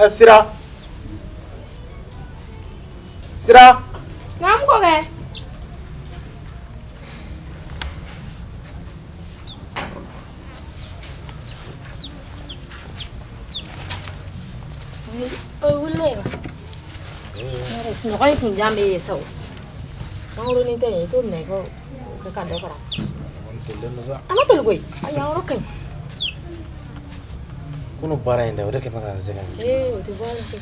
Sira. Sira. Ngam ko ke? Ulle. Mare sunu kai kun jambe yeso. Ngoro ni te to ne ko ka kan do kara. Ama to lugoi. Aya oro kai. Kuno bara inda wada ke maka zega. O te bara ke.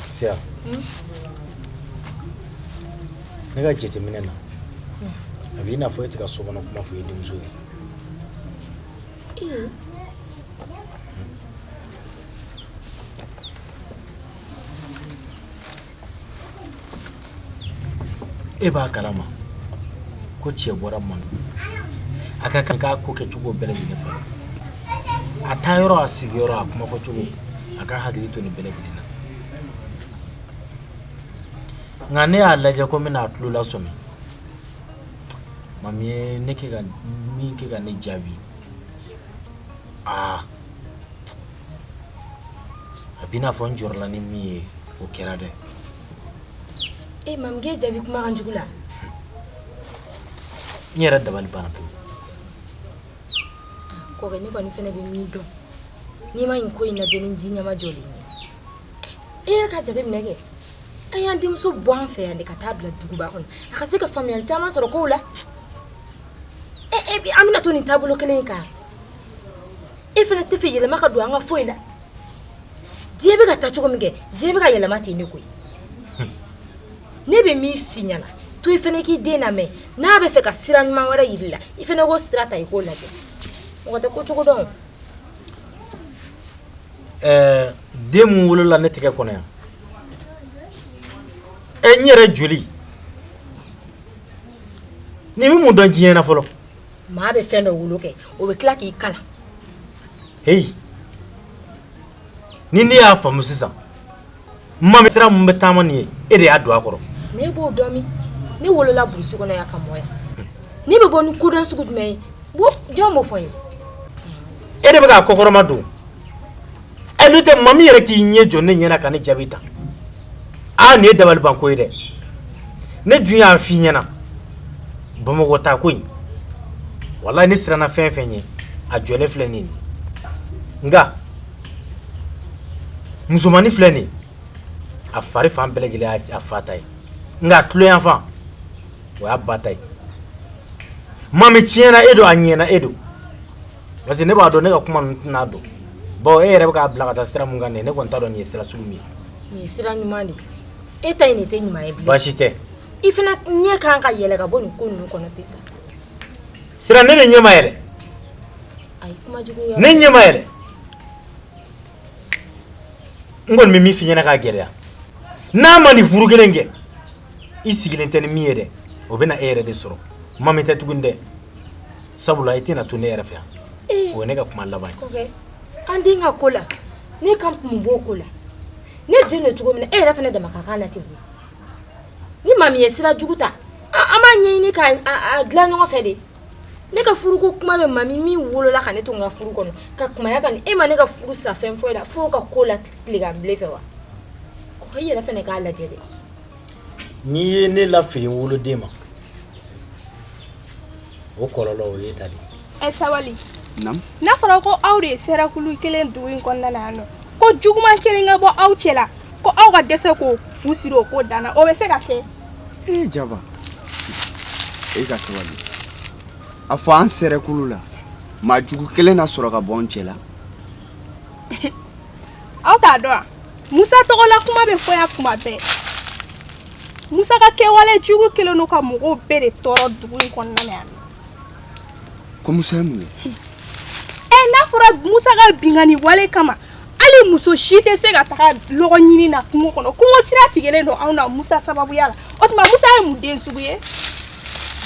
Sia. Nega jete minena. Abina fo etika sobono kuma fo yedi muzuri. Eba kalama ko ciye boran man aka kan ka ko ke tugo bele ni fa atayoro asigoro akuma fo tugo aka hadili to ni bele ni ngane alaje ko mina atlula somi mami neke ga mi ke ga ne jabi abina fo njorla ni mi o kerade mam ge jabi kuma kan jugula nyera dabal bana ko ga ni ko ni fene be mi do ni ma in ko ina jenin jinya ma joli ni ka jade minege ayan dim so bon fe ande ka tabla dugu ba on aka se ka famille tama so ko la bi amina to ni tabulo kelen ka fene te fe yele maka do anga foila diebe ga tacho ko mige diebe ga yele mate ni ko nebe mi finyana to ifene ki dena me na be fe ka sira nyuma wara yilla ifene go strata iko laje ngota ko chugo don demu wolo la netike kono ya nyere joli ni mi mu don jiena folo ma be fe no wolo ke o be kla ki kala hey ni ni ya famu sisa mama sira mu betama ni ede adu akoro ne bo domi ni wolo la burusu kono ya kamoya ni be bonu kudan sugut me bo jombo foyin ede be ka kokoro madu elute mami yere ki nye jonne nyena kan jabita ni dabal banko ide ne dunya fi nyena bomo wota ko wallahi ni sira na fenfenye a jole fleni nga musumani fleni a fari fan belejele a fatay nga tlo enfant wa batay mami tiena edo anyena edo wase ne ba do ne ka kuma na do bo ere ba ka bla ka sira munga ne ko ntado ni sira sulumi ni sira nyumandi eta ini te nyuma ebi bashite ifina nye kan ka yele ka bonu ko nu kono tesa sira ne nyema yele ay kuma jugo yo ne nyema yele ngon mi fi nyena ka gelya na mani furu gelenge isigilente ni miede obena ere de soro mami te tugunde sabula itina to ne ere fa o ne ka kuma labai okay andi nga kola ne kam mbo kola ne jene tugo mine ere fa ne de makaka na tibu ni mami yesira juguta ama nye ni ka agla nyo fede ne ka furu ko kuma be mami mi wolo la ka ne to nga furu kono ka kuma ya kan ma ne ka furu sa fem fo da fo ka kola liga blefe wa ko yela fa ne ka la jede ni ne la fi wolo dema o kololo o yetali sawali nam na fara ko awre sera kulu kelen duwin konna nano ko juguma kelen nga bo awchela ko awga dese ko fusiro ko dana o be se ka ke jaba ka sawali afa an sera kulu la ma jugu kelen na soro ka bon chela awta do musa to la kuma be foya kuma be musa ka ke wale jugu kelen no ka mugo bere toro duwin konna nano ko musa mu na fura musa ka bingani wale kama ali muso shite se ka taka logo nyini na kungo kono kungo sira tigele no auna musa sababu yala otuma musa e muden suguye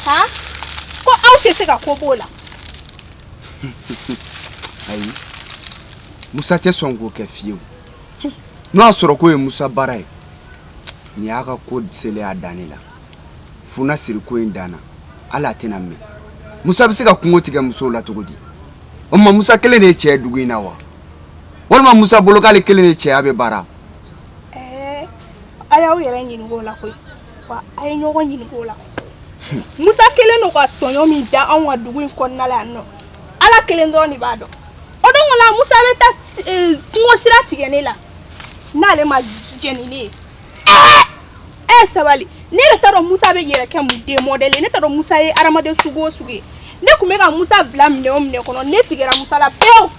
ha ko auke se ka kobola ayi musa te songo ke fiyo no asoro ko e musa barai ni aka ko sele adanila funa siri ko indana ala tena me musa bi se ka kungo tiga muso la togodi Oma musa kele ne che dugu ina wa walima Musa bolo k'ale kelen de cɛya bɛ baara. A y'aw yɛrɛ ɲininka o la koyi wa a ye ɲɔgɔn ɲininka o la Musa kelen no ka tɔɲɔ min da anw ka dugu in kɔnɔna la yan nɔ Ala kelen dɔrɔn de b'a dɔn o don la Musa bɛ taa kungo sira tigɛ ne la n'ale ma jɛni ne ye sabali ne yɛrɛ t'a dɔn Musa bɛ yɛrɛ kɛ mun den modèle ye ne t'a dɔn Musa ye adamaden sugu o sugu ye ne tun bɛ ka Musa bila minɛ o minɛ kɔnɔ ne tigɛra Musa la pewu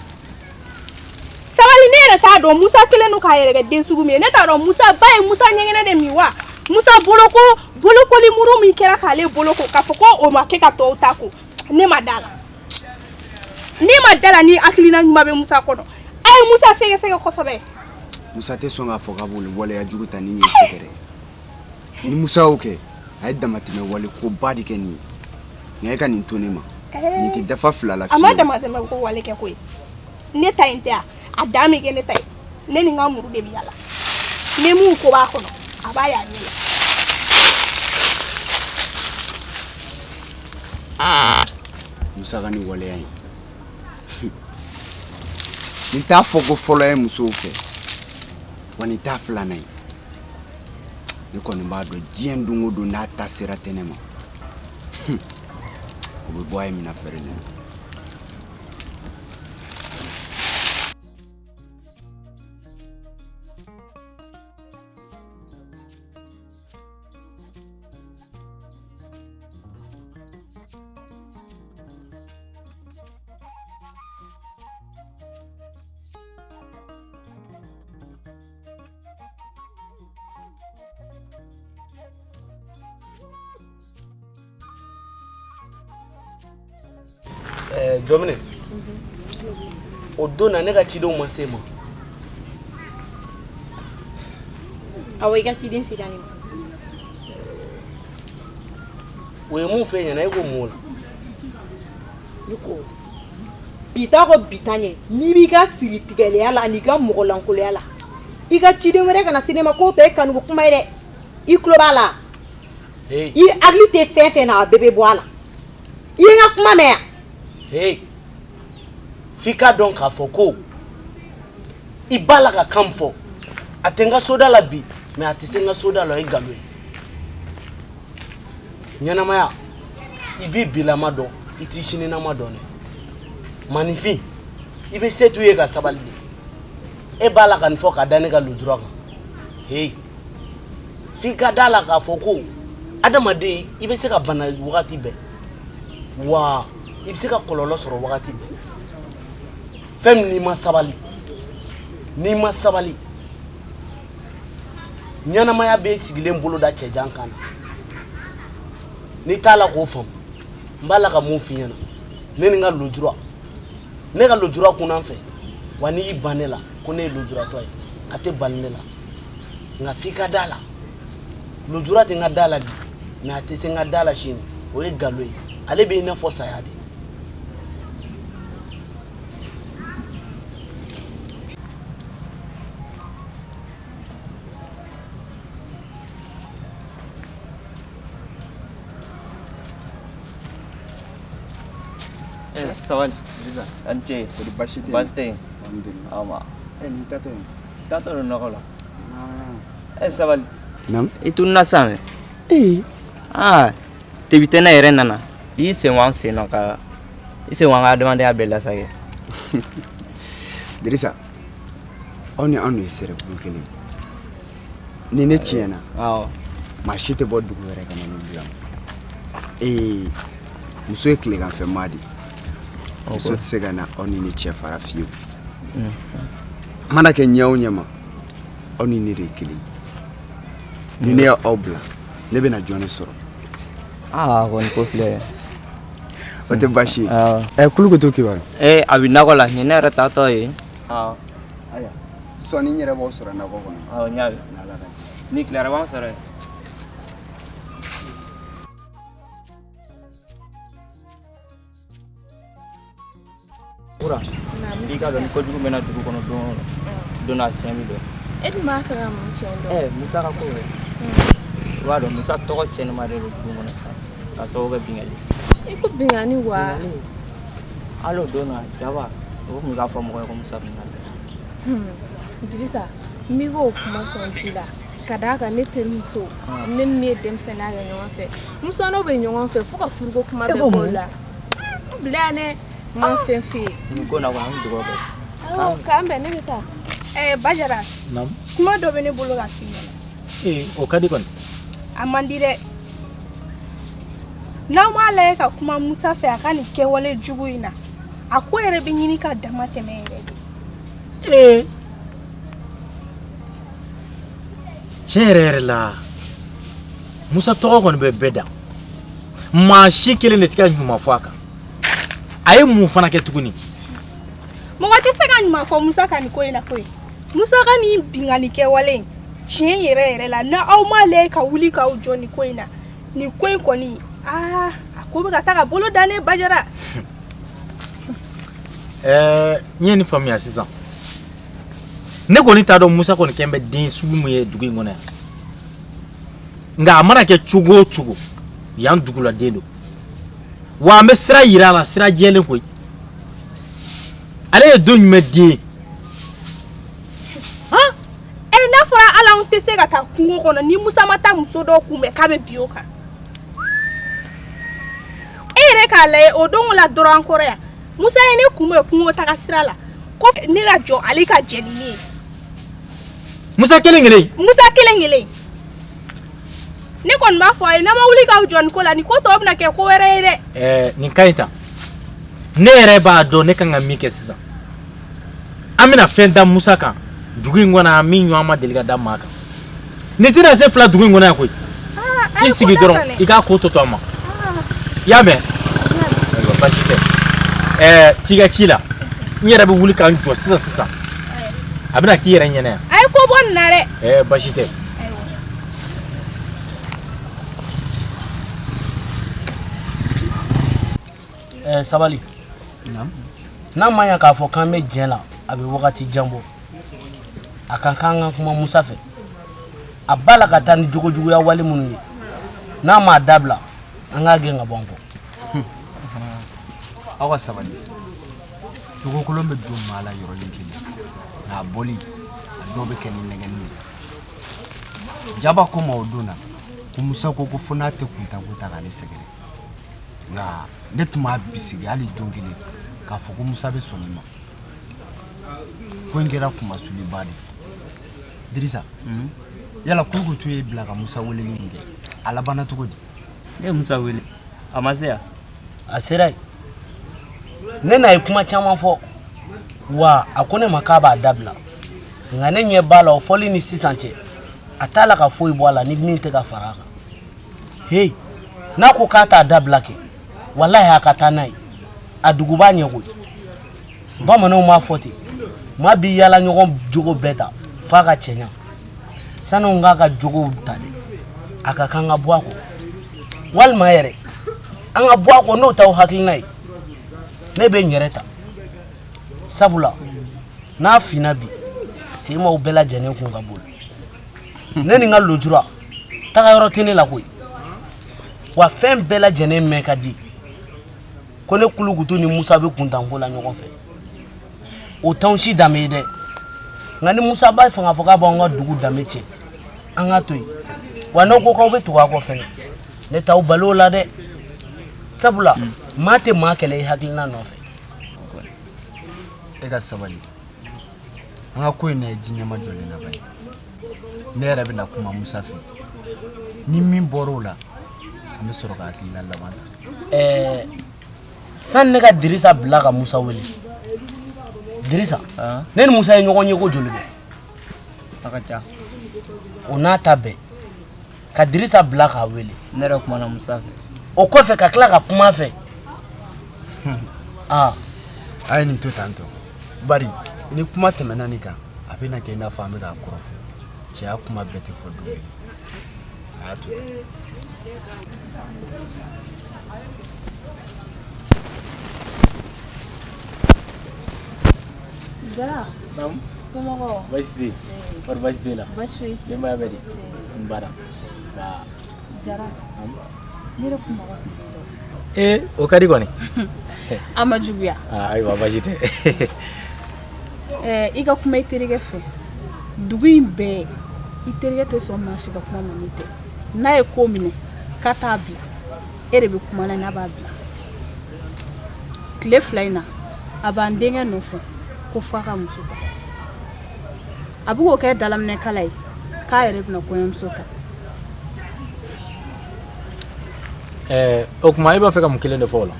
sabali ne yɛrɛ t'a dɔn Musa kelen no k'a yɛrɛ kɛ den sugu min ye ne t'a dɔn Musa ba ye Musa ɲɛgɛnɛ de min wa Musa bolokoli muru min kɛra k'ale boloko k'a fɔ ko o ma kɛ ka tɔw ta ko ne ma da la ni hakilina ɲuman bɛ Musa kɔnɔ a ye Musa sɛgɛsɛgɛ kosɛbɛ Musa tɛ sɔn k'a fɔ k'a b'olu waleya jugu ta ni nin ye sɛgɛrɛ ni Musa y'o kɛ a ye damatɛmɛ wale ko ba de kɛ nin ye nka e ka nin to ne ma nin tɛ dafa fila la fiyewu a ma damatɛmɛ ko wale kɛ koyi ne ta in tɛ a dan min kɛ ne ta ye ne ni n ka muru de bɛ yala ni mun ko b'a kɔnɔ a b'a y'a ɲɛ la Musa ka nin waleya in nin t'a fɔ ko fɔlɔ ye musow fɛ wa nin t'a filanan ye ne kɔni b'a dɔn diɲɛ don o don n'a ta sera tɛnɛ ma o bɛ bɔ a ye mina fɛrɛlen na Jomine o don na ne ka cidenw ma se ma awo I ka ciden sera ne ma o ye mun fɛ ɲɛna e ko mun la ne ko bita ko bita ɲɛ n'i b'i ka siri tigɛlɛya la ani ka mɔgɔlankoloya la I ka ciden wɛrɛ kana se ne ma k'o tɛ e kanuko kuma ye dɛ I tulo b'a la I hakili tɛ fɛn fɛn na a bɛɛ bɛ bɔ a la I ye n ka kuma mɛn hey f'i ka dɔn k'a fɔ ko I b'a la ka kan fɔ a tɛ n ka soda la bi mais a tɛ se n ka soda la o ye nkalon ye ɲɛnamaya I b'i bilama dɔn I t'i sininama dɔn dɛ maninfin I bɛ se t'u ye ka sabali de e b'a la ka nin fɔ ka da ne ka lujura kan hey f'i ka da la k'a fɔ ko adamaden I bɛ se ka bana wagati bɛɛ wa I bɛ se ka kɔlɔlɔ sɔrɔ wagati bɛɛ fɛn min n'i ma sabali ɲɛnamaya bɛ sigilen bolo da cɛjan kan na n'i t'a la k'o faamu n b'a la ka mun f'i ɲɛna ne ni n ka lujura ne ka lujura kunna n fɛ wa n'i y'i ban ne la ko ne ye lujuratɔ ye a tɛ bali ne la nka f'i ka da la lujura tɛ n ka da la bi mais a tɛ se n ka da la sini o ye nkalon ye ale bɛ I n'a fɔ saya de Sawan, bisa. Anche. Kodi baasi tɛ Baasi tɛ yen. alhamdulillah Ama. nin tatɔ yen Tato do nɔgɔ la. Sabali. Naam I tununa san dɛ. Tebi tɛnɛ yɛrɛ nana. I sen wan sen nɔ ka I sen wan ka adamadenya bɛɛ lasage. Dirisa aw ni anw de ye sɛrɛkulu kelen ni ne tiɲɛna maa si tɛ bɔ dugu wɛrɛ ka na ne bila muso ye tileganfɛ maa de muso tɛ se ka na aw ni ne cɛ fara fiyewu mana kɛ ɲɛ o ɲɛ ma aw ni ne de ye kelen ni ne y'aw bila ne bɛna jɔn ne sɔrɔ kɔni ko filɛ o tɛ baasi ye kulu ko to kibaru a bɛ nakɔ la nin ne yɛrɛ taatɔ ye aya sɔni n yɛrɛ b'aw sɔrɔ nakɔ kɔnɔ n y'a mɛn ni tilara b'an sɔrɔ yen Ura, i ka dɔn ni kojugu bɛ na dugu kɔnɔ don n'a tiɲɛ bɛ dɔn. E dun b'a fɛ ka mun tiɲɛ dɔn? Musa ka ko dɛ. I b'a dɔn Musa tɔgɔ tiɲɛnima de don dugu kɔnɔ sisan k'a sababu kɛ binkali. I ko binkani wa? Hali o don na Jaba o tun bɛ k'a fɔ mɔgɔ ye ko Musa bɛ na. Dirisa mi ko kuma sɔn ci la ka d'a kan ne terimuso ne ni ye denmisɛnninya kɛ ɲɔgɔn fɛ musa n'o bɛ ɲɔgɔn fɛ fo ka furuko kuma bɛɛ b'o la bila ne ma fɛn f'e ye nin ko na kɔni an bɛ dugawu kɛ awɔ k'an bɛn ne bɛ taa Bajara kuma dɔ bɛ ne bolo ka f'i ɲɛna o ka di kɔni a man di dɛ n'aw m'a lajɛ ka kuma Musa fɛ a ka nin kɛwale jugu in na a ko yɛrɛ bɛ ɲini ka dama tɛmɛ yɛrɛ de tiɲɛ yɛrɛ yɛrɛ la Musa tɔgɔ kɔni bɛ bɛɛ da maa si kelen de tɛ ka ɲuman fɔ a kan a ye mun fana kɛ tuguni mɔgɔ tɛ se ka ɲuman fɔ Musa ka nin ko in na koyi Musa ka nin bingani kɛwale in tiɲɛ yɛrɛ yɛrɛ la n'aw m'a lajɛ ka wuli k'aw jɔ nin ko in na nin ko in kɔni a ko bɛ ka taa ka bolo da ne Bajara n ye nin faamuya sisan ne kɔni t'a dɔn Musa kɔni kɛn bɛ den sugu min ye dugu in kɔnɔ yan nka a mana kɛ cogo o cogo yan dugula den don wa an bɛ sira yira a la sira jɛlen koyi ale ye don jumɛn den n'a fɔra ala anw tɛ se ka taa kungo kɔnɔ ni Musa ma taa muso dɔw kunbɛn k'a bɛ bi o kan e yɛrɛ k'a lajɛ o don la dɔrɔn an kɔrɔ yan Musa ye ne kunbɛn kungo taga sira la ko ne ka jɔ ale ka jɛ ni ne ye Musa kelen kelen ne kɔni b'a fɔ a ye n'a ma wuli k'aw jɔ nin ko la nin ko tɔ bɛna kɛ ko wɛrɛ ye dɛ nin ka ɲi ta ne yɛrɛ b'a dɔn ne kan ka min kɛ sisan an bɛna fɛn da Musa kan dugu in kɔnɔ min ɲɔgɔn ma deli ka da maa kan nin tɛna se fila dugu in kɔnɔ yan koyi i sigi dɔrɔn i k'a ko tɔ an ma i y'a mɛn basi tɛ t'i ka ci la n yɛrɛ bɛ wuli k'an jɔ sisan a bɛna k'i yɛrɛ ɲɛna yan a ye ko bɔ nin na dɛ basi tɛ sabali n'a ma ɲɛ k'a fɔ k'an bɛ diɲɛ la a bɛ wagati jan bɔ a kan k'an ka kuma Musa fɛ a b'a la ka taa ni jogojuguya wale minnu ye n'a m'a dabila an k'a gɛn ka bɔ an kɔ aw ka sabali jogokolon bɛ don maa la yɔrɔnin kelen nka a bɔli a dɔw bɛ kɛ ni nɛgɛnni ye Jaba ko ma o don na ko Musa ko fo n'a tɛ kuntanko ta k'ale sɛgɛrɛ nka ne tun b'a bisigi hali don kelen k'a fɔ ko Musa bɛ sɔn nin ma ko in kɛra kumasuliba de Dirisa yala Kulukutu ye bila ka Musa weleli min kɛ a labanna cogo di ne ye Musa wele a ma se yan a sera yen ne n'a ye kuma caman fɔ wa a ko ne ma k'a b'a dabila nka ne ɲɛ b'a la o fɔli ni sisan cɛ a t'a la ka foyi bɔ a la ni min tɛ ka fara a kan hey n'a ko k'a t'a dabila kɛ walahi a ka taa n'a ye a dugu b'a ɲɛ koyi bamananw m'a fɔ ten maa b'i yaala ɲɔgɔn jogo bɛɛ ta f'a ka cɛɲa san'o k'a ka jogow ta dɛ a ka kan ka bɔ a kɔ walima yɛrɛ an ka bɔ a kɔ n'o t'aw hakilina ye ne bɛ n yɛrɛ ta sabula n'a finna bi semaw bɛɛ lajɛlen kun ka boli ne ni n ka lojura taga yɔrɔ tɛ ne la koyi wa fɛn bɛɛ lajɛlen mɛn ka di ko ne Kulukutu ni Musa bɛ kuntanko la ɲɔgɔn fɛ o t'anw si danbe ye dɛ nka ni Musa b'a fɛ k'a fɔ k'a b'an ka dugu danbe tiɲɛ an ka to yen wa n'aw ko k'aw bɛ tugu a kɔ fɛnɛ ne t'aw bali o la dɛ sabula maa tɛ maa kɛlɛ i hakilina nɔfɛ e ka sabali an ka ko in na ye ji ɲɛma jɔlen laban ye ne yɛrɛ bɛna kuma Musa fɛ ni min bɔra o la an bɛ sɔrɔ ka hakilina laban ta san ne ka Dirisa bila ka Musa wele Dirisa ne ni Musa ye ɲɔgɔn ye ko joli kɛ a ka ca o n'a ta bɛɛ ka Dirisa bila k'a wele ne yɛrɛ kumana Musa fɛ o kɔfɛ ka tila ka kuma fɛ a ye nin to tan tɔ bari ni kuma tɛmɛna nin kan a bɛna kɛ i n'a fɔ an bɛ k'a kɔrɔfɔ cɛya kuma bɛɛ tɛ fɔ dogo ye a y'a to ten Jara somɔgɔw baasi tɛ yen wari baasi tɛ la baasi denbaya bɛ di n bara Jara ne yɛrɛ kun mago kun b'i la o ka di kɔni a ma juguya ayiwa baasi tɛ I ka kuma i terikɛ fɛ dugu in bɛɛ i terikɛ tɛ sɔn maa si ka kuma ma n'i tɛ n'a ye ko minɛ k'a t'a bila e de bɛ kuma na n'a b'a bila tile 2 in na a b'an denkɛ nɔfɛ ko f'a ka muso ta a bɛ k'o kɛ dalaminɛkala ye k'a yɛrɛ bɛna kɔɲɔmuso ta o kuma e b'a fɛ ka mun kelen de fɔ o la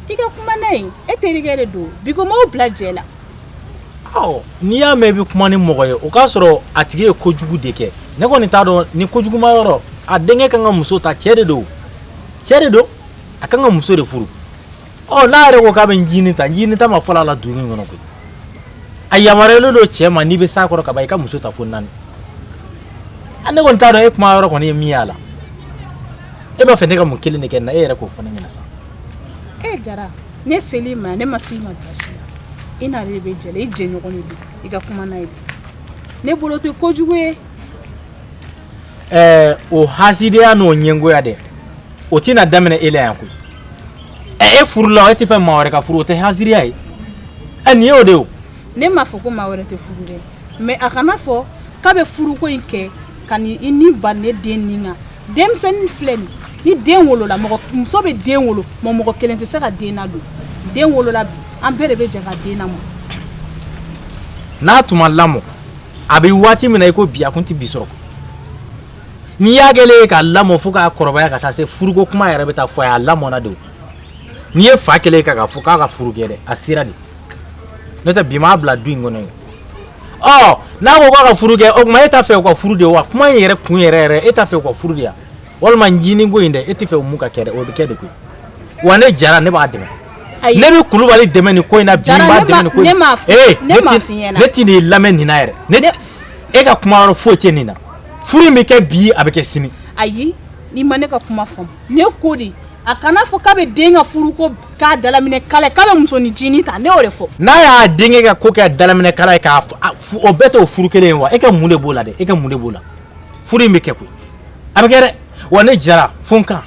i ka kuma n'a ye e terikɛ de don bi ko maaw bila jɛ la n'i y'a mɛn i bɛ kuma ni mɔgɔ ye o k'a sɔrɔ a tigi ye kojugu de kɛ ne kɔni t'a dɔn ni kojuguma yɔrɔ a denkɛ kan ka muso ta cɛ de don a kan ka muso de furu n'a yɛrɛ ko k'a bɛ ncinin ta ma fɔlɔ a la dugu in kɔnɔ koyi a yamaruyalen don cɛ ma n'i bɛ s'a kɔrɔ ka ban i ka muso ta fo 4 ne kɔni t'a dɔn e kuma yɔrɔ kɔni ye min y'a la e b'a fɛ ne ka mun kelen de kɛ na e yɛrɛ k'o fɔ ne ɲɛna sa Jara ne seli ma ne ma se ma basi la i n'ale de bɛ jɛla i jɛɲɔgɔn de don i ka kuma n'a ye ne bolo tɛ kojugu ye o hasidiya n'o ɲɛngoya dɛ o tɛna daminɛ e la yan koyi e furula e tɛ fɛ maa wɛrɛ ka furu o tɛ hasidiya ye nin ye o de o ne m'a fɔ ko maa wɛrɛ tɛ furu dɛ mais a kana fɔ k'a bɛ furuko in kɛ ka ni ba ne den nin kan denmisɛnnin filɛ ni den wolola muso bɛ den wolo mɔgɔ kelen tɛ se ka den nadon den wolola bi an bɛɛ de bɛ jɛ ka den lamɔ n'a tuma lamɔ a bɛ waati min na i ko bi a kun tɛ bi sɔrɔ n'i y'a kɛlen ka lamɔ fo k'a kɔrɔbaya ka taa se furuko kuma yɛrɛ bɛ taa fɔ a ye a lamɔna de o n'i ye fa kɛlen ka fɔ k'a ka furu kɛ dɛ a sera de n'o tɛ bi m'a bila du in kɔnɔ ye n'a ko k'a ka furu kɛ o tuma e t'a fɛ u ka furu de wa kuma in yɛrɛ kun yɛrɛ e t'a fɛ u ka furu de ya walima ncinin ko in dɛ e tɛ fɛ mun ka kɛ dɛ o bɛ kɛ de koyi wa ne Jara ne b'a dɛmɛ ne bɛ Kulubali dɛmɛ nin ko in na bi n b'a dɛmɛ nin ko in na ne tɛ nin lamɛn nin na yɛrɛ e ka kuma yɔrɔ foyi tɛ nin na furu in bɛ kɛ bi a bɛ kɛ sini ayi ni ma ne ka kuma faamu ne ko de a kana fɔ k'a bɛ den ka furu ko k'a dalaminɛ kala k'a bɛ musonin ncinin ta ne y'o de fɔ n'a y'a denkɛ ka ko kɛ dalaminɛ kala ye k'a o bɛɛ tɛ o furu kelen ye wa e ka mun de b'o la dɛ e ka mun de b'o la furu in bɛ kɛ koyi a bɛ kɛ dɛ wa ne Jara fo n kan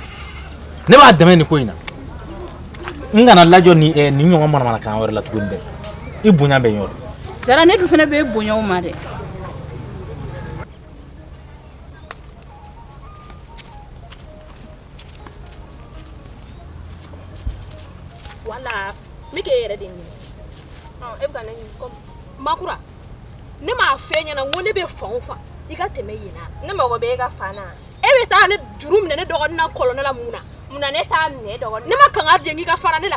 ne b'a dɛmɛ nin ko in na n kana lajɔ nin ɲɔgɔn manamanakan wɛrɛ la tuguni dɛ i bonya bɛ n yɔrɔ Jara ne dun fana bɛ bonya o ma dɛ wala mike yɛrɛ de ɲini e bɛ ka ne ɲini comme Makura ne m'a fɛ ɲɛna n ko ne bɛ fan o fan i ka tɛmɛ yen na ne mago bɛ e ka fan na e bɛ taa ne juru minɛ ne dɔgɔnin na kɔlɔn la mun na ne t'a minɛ dɔgɔnin ne ma kanga jɛn i ka fara ne la